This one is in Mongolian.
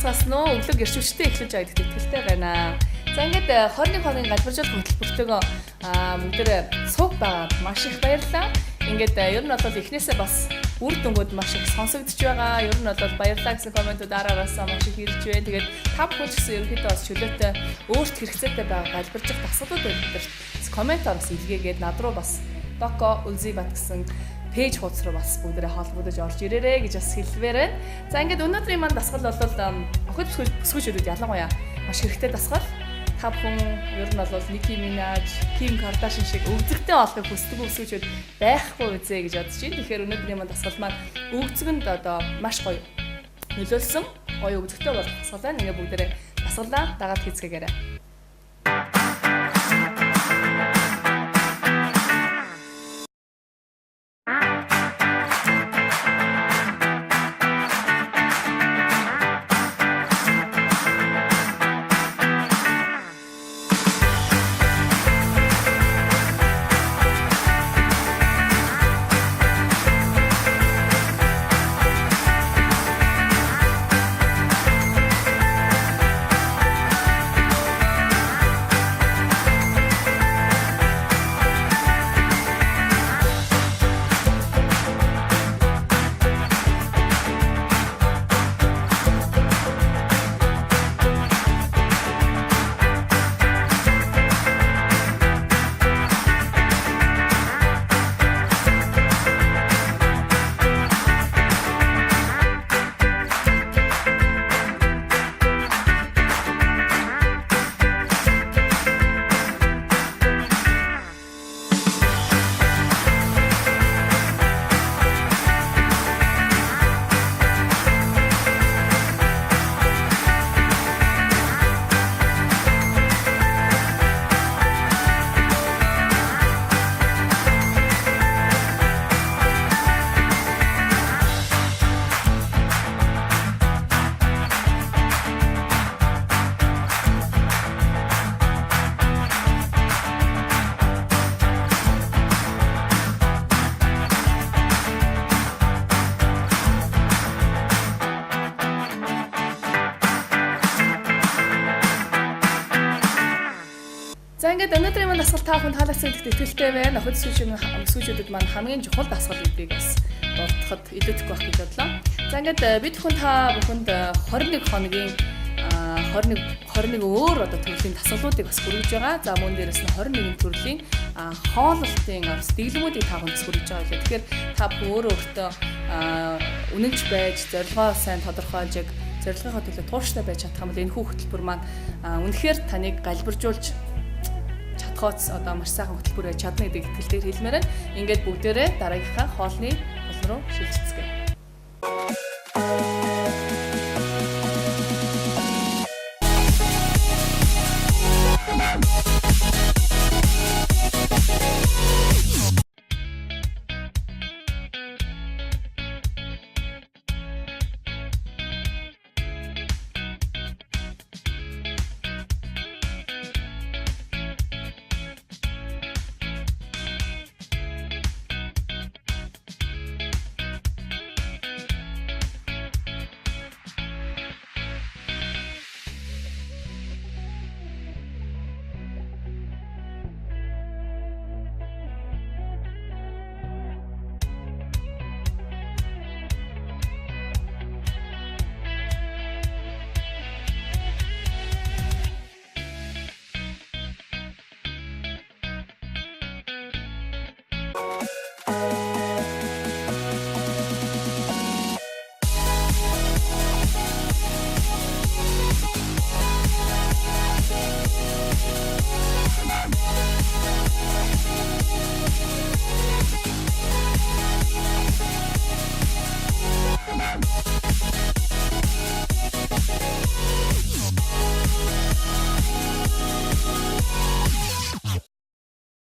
сонсноо өглөө гэрчвчтэй эхлэж байгаа гэдэгт итгэлтэй байна. За ингээд 21 хоногийн галбиржуулах хөтөлбөртөөгөө бүгдээ сууг байгаа маш их баярлалаа. Ингээд ер нь бол эхнээсээ бас үр дүнгууд маш их сонсогдож байгаа. Ер нь бол баярлалаа гэсэн комментууд араараасаа маш их ирж байна. Тэгээд та бүхэн ч гэсэн ерөнхийдөө бас чөлөөтэй өөрт хэрэгцээтэй байгаа галбиржих асуудлууд байдаг. Комментоор бас илгээгээд над руу бас Доко Үлзибат гэсэн пэйж хуудас руу бас бүгдээ холбогдож орж ирээрэй гэж бас хэлвээр байна. За ингээд өнөөдрийн маань дасгал бол охид бүсгүйчүүд ялангуяа маш хэрэгтэй дасгал. Та бүхэн ер нь бол Ники Минаж, Ким Кардашин шиг өвдөгтэй болохыг хүсдэг бүсгүйчүүд байхгүй үзье гэж бодож байна. Тэгэхээр өнөөдрийн маань дасгал маань өвдөгөнд одоо маш гоё нөлөөлсөн гоё өвдөгтэй болох дасгал байна. Ингээд бүгдээ дасгалаа дагаад хийцгээгээрэй. За ингээд өнөөдрийн маань дасгал та бүхэнд таалагдсан гэдэгт итгэлтэй байна. Охид бүсгүйчүүдэд маань хамгийн чухал дасгал гэдгийг бас дуртахад илүүдэхгүй байх гэж бодлоо. За ингээд бид та бүхэнд 21 хоногийн 21 өөр одоо төрлийн дасгалуудыг бас хүргэж байгаа. За мөн дээрээс нь 21 төрлийн хооллолтын дэглэмүүдийг та бүхэнд хүргэж байгаа. Тэгэхээр та бүхэн өөртөө үнэнч байж, зорилгоо сайн тодорхойлж, зорилгынхаа төлөө тууштай байж чадах юм бол энэ хөтөлбөр маань үнэхээр таныг галбиржуулж чадхоц одоо маш сайхан хөтөлбөр байж чадна гэдэг итгэлээр хэлмээр байна. Ингээд бүгдээрээ дараагийнхаа хоолны бол руу шилжицгээе.